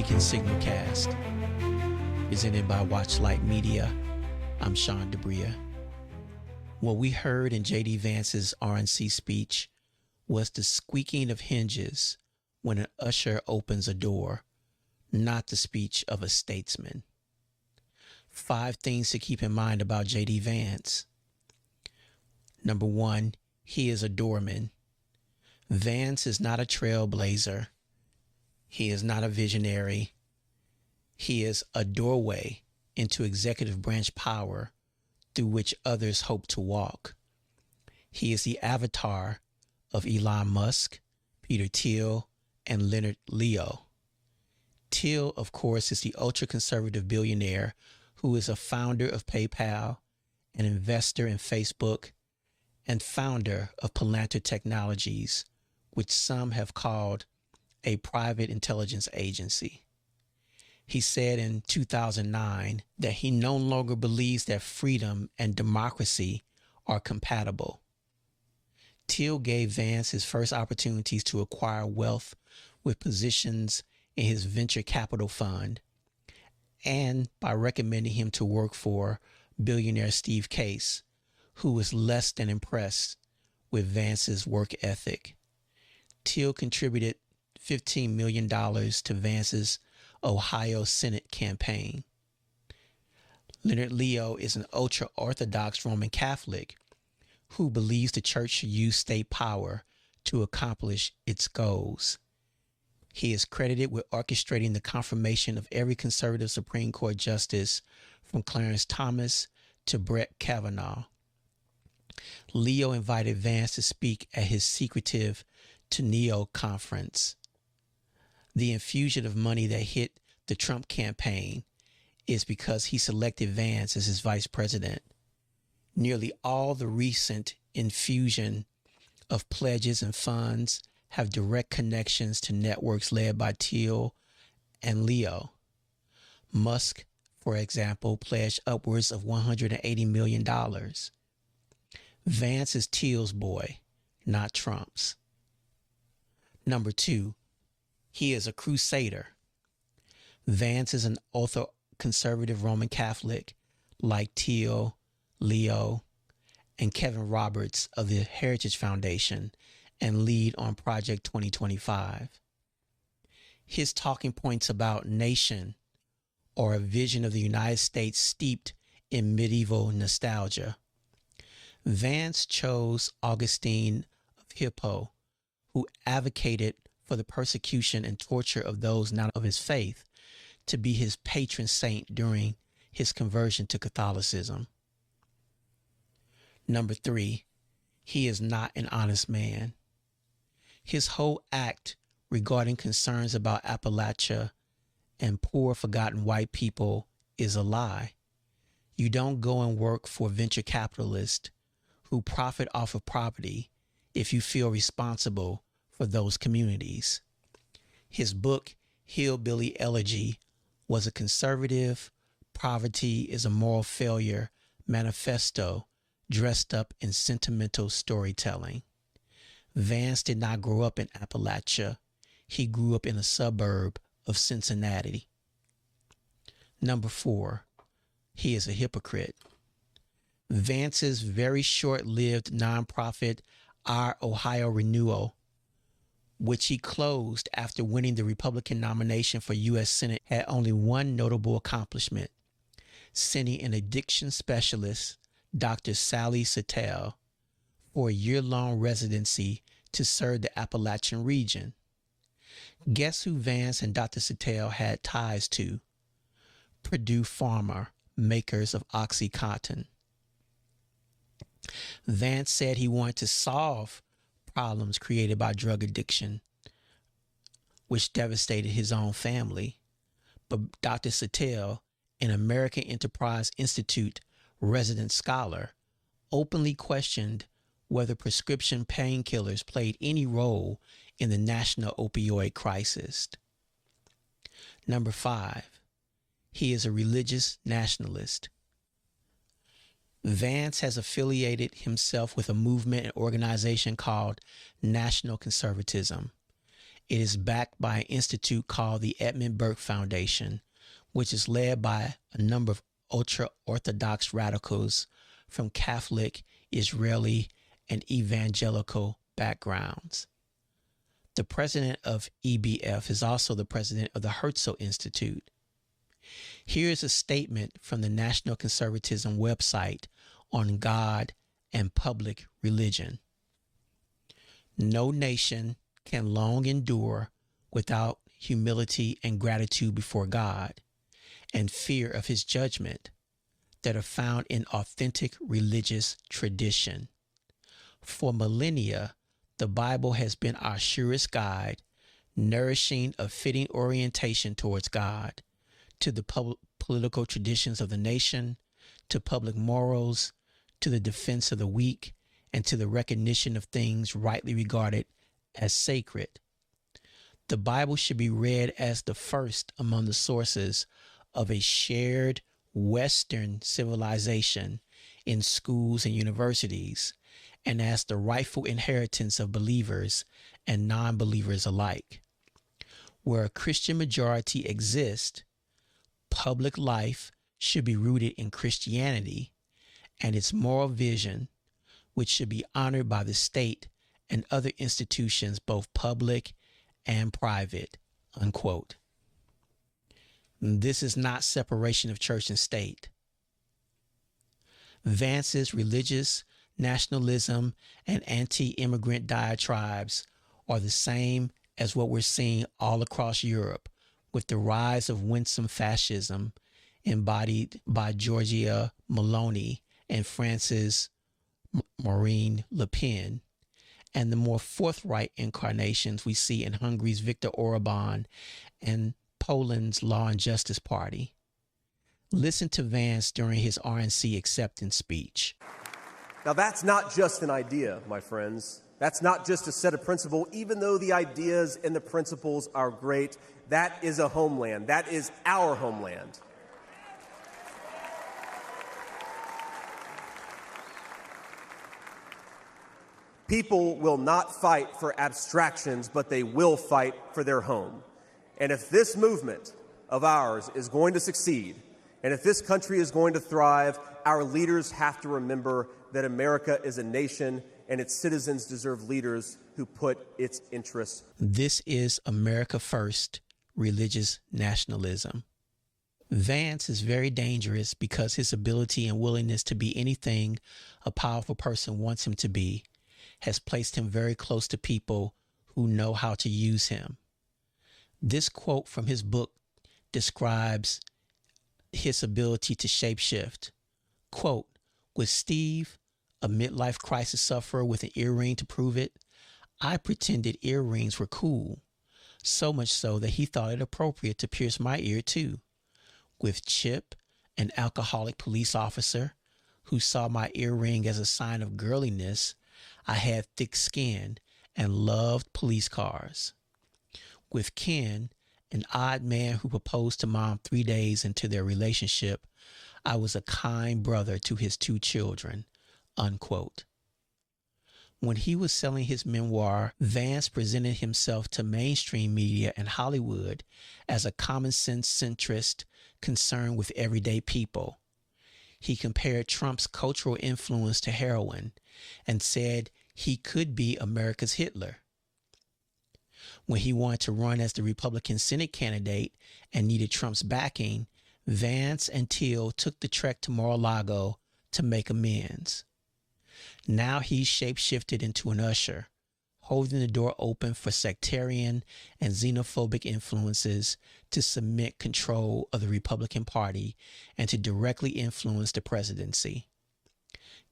Squeaking Signalcast, presented by Watchlight Media. I'm Sean DeBria. What we heard in J.D. Vance's RNC speech was the squeaking of hinges when an usher opens a door, not the speech of a statesman. 5 things to keep in mind about J.D. Vance. Number 1, he is a doorman. Vance is not a trailblazer. He is not a visionary. He is a doorway into executive branch power through which others hope to walk. He is the avatar of Elon Musk, Peter Thiel, and Leonard Leo. Thiel, of course, is the ultra-conservative billionaire who is a founder of PayPal, an investor in Facebook, and founder of Palantir Technologies, which some have called a private intelligence agency. He said in 2009 that he no longer believes that freedom and democracy are compatible. Thiel gave Vance his first opportunities to acquire wealth with positions in his venture capital fund, and by recommending him to work for billionaire Steve Case, who was less than impressed with Vance's work ethic. Thiel contributed $15 million to Vance's Ohio Senate campaign. Leonard Leo is an ultra-Orthodox Roman Catholic who believes the church should use state power to accomplish its goals. He is credited with orchestrating the confirmation of every conservative Supreme Court justice from Clarence Thomas to Brett Kavanaugh. Leo invited Vance to speak at his secretive Teneo conference. The infusion of money that hit the Trump campaign is because he selected Vance as his vice president. Nearly all the recent infusion of pledges and funds have direct connections to networks led by Thiel and Leo. Musk, for example, pledged upwards of $180 million. Vance is Thiel's boy, not Trump's. Number 2, he is a crusader. Vance is an ultra-conservative Roman Catholic like Thiel, Leo, and Kevin Roberts of the Heritage Foundation and lead on Project 2025. His talking points about nation are a vision of the United States steeped in medieval nostalgia. Vance chose Augustine of Hippo, who advocated for the persecution and torture of those not of his faith, to be his patron saint during his conversion to Catholicism. Number 3, he is not an honest man. His whole act regarding concerns about Appalachia and poor forgotten white people is a lie. You don't go and work for venture capitalists who profit off of property if you feel responsible for those communities. His book, Hillbilly Elegy, was a conservative, poverty is a moral failure manifesto dressed up in sentimental storytelling. Vance did not grow up in Appalachia. He grew up in a suburb of Cincinnati. Number 4, he is a hypocrite. Vance's very short-lived nonprofit, Our Ohio Renewal, which he closed after winning the Republican nomination for U.S. Senate, had only one notable accomplishment: sending an addiction specialist, Dr. Sally Sattel, for a year-long residency to serve the Appalachian region. Guess who Vance and Dr. Sattel had ties to? Purdue Pharma, makers of OxyContin. Vance said he wanted to solve problems created by drug addiction, which devastated his own family. But Dr. Sattel, an American Enterprise Institute resident scholar, openly questioned whether prescription painkillers played any role in the national opioid crisis. Number 5, he is a religious nationalist. Vance has affiliated himself with a movement and organization called National Conservatism. It is backed by an institute called the Edmund Burke Foundation, which is led by a number of ultra-Orthodox radicals from Catholic, Israeli, and evangelical backgrounds. The president of EBF is also the president of the Herzl Institute. Here is a statement from the National Conservatism website on God and public religion. No nation can long endure without humility and gratitude before God and fear of his judgment that are found in authentic religious tradition. For millennia, the Bible has been our surest guide, nourishing a fitting orientation towards God, to the political traditions of the nation, to public morals, to the defense of the weak, and to the recognition of things rightly regarded as sacred. The Bible should be read as the first among the sources of a shared Western civilization in schools and universities, and as the rightful inheritance of believers and non-believers alike. Where a Christian majority exists, public life should be rooted in Christianity and its moral vision, which should be honored by the state and other institutions, both public and private, unquote. This is not separation of church and state. Vance's religious nationalism and anti-immigrant diatribes are the same as what we're seeing all across Europe with the rise of winsome fascism embodied by Giorgia Meloni and France's Marine Le Pen, and the more forthright incarnations we see in Hungary's Viktor Orban and Poland's Law and Justice Party. Listen to Vance during his RNC acceptance speech. Now, that's not just an idea, my friends. That's not just a set of principles. Even though the ideas and the principles are great, that is a homeland. That is our homeland. People will not fight for abstractions, but they will fight for their home. And if this movement of ours is going to succeed, and if this country is going to thrive, our leaders have to remember that America is a nation and its citizens deserve leaders who put its interests. This is America First religious nationalism. Vance is very dangerous because his ability and willingness to be anything a powerful person wants him to be has placed him very close to people who know how to use him. This quote from his book describes his ability to shapeshift. Quote, with Steve, a midlife crisis sufferer with an earring to prove it, I pretended earrings were cool, so much so that he thought it appropriate to pierce my ear too. With Chip, an alcoholic police officer who saw my earring as a sign of girliness, I had thick skin and loved police cars. With Ken, an odd man who proposed to Mom 3 days into their relationship, I was a kind brother to his 2 children, unquote. When he was selling his memoir, Vance presented himself to mainstream media and Hollywood as a common sense centrist concerned with everyday people. He compared Trump's cultural influence to heroin and said he could be America's Hitler. When he wanted to run as the Republican Senate candidate and needed Trump's backing, Vance and Till took the trek to Mar-a-Lago to make amends. Now he's shapeshifted into an usher, holding the door open for sectarian and xenophobic influences to cement control of the Republican Party and to directly influence the presidency.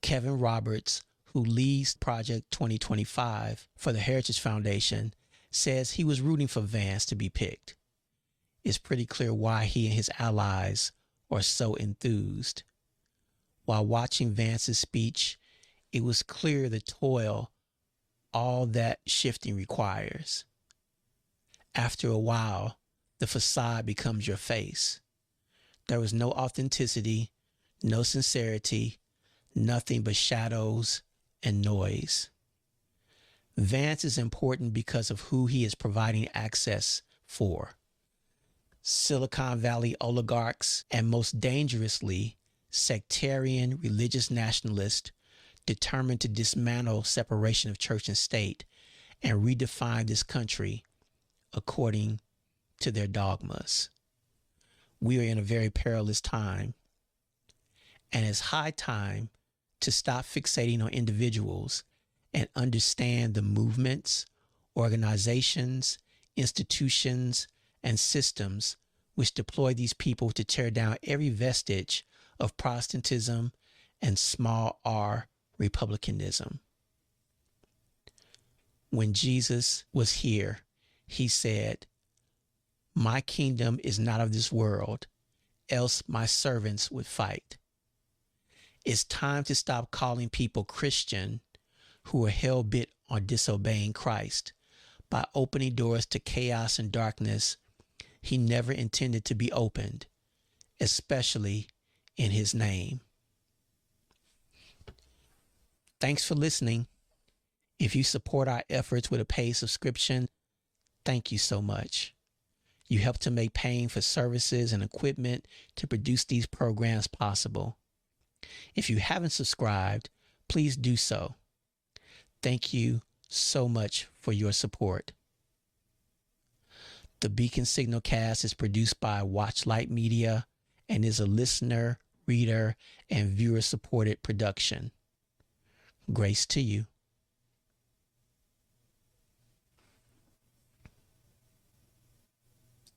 Kevin Roberts, who leads Project 2025 for the Heritage Foundation, says he was rooting for Vance to be picked. It's pretty clear why he and his allies are so enthused. While watching Vance's speech, it was clear the toil all that shifting requires. After a while, the facade becomes your face. There was no authenticity, no sincerity, nothing but shadows and noise. Vance is important because of who he is providing access for. Silicon Valley oligarchs and, most dangerously, sectarian religious nationalists determined to dismantle separation of church and state and redefine this country according to their dogmas. We are in a very perilous time, and it's high time to stop fixating on individuals and understand the movements, organizations, institutions, and systems which deploy these people to tear down every vestige of Protestantism and small r republicanism. When Jesus was here, he said, "My kingdom is not of this world, else my servants would fight." It's time to stop calling people Christian who are hell-bent on disobeying Christ by opening doors to chaos and darkness he never intended to be opened, especially in his name. Thanks for listening. If you support our efforts with a paid subscription, thank you so much. You help to make paying for services and equipment to produce these programs possible. If you haven't subscribed, please do so. Thank you so much for your support. The Beacon Signal Cast is produced by Watchlight Media and is a listener, reader, and viewer-supported production. Grace to you.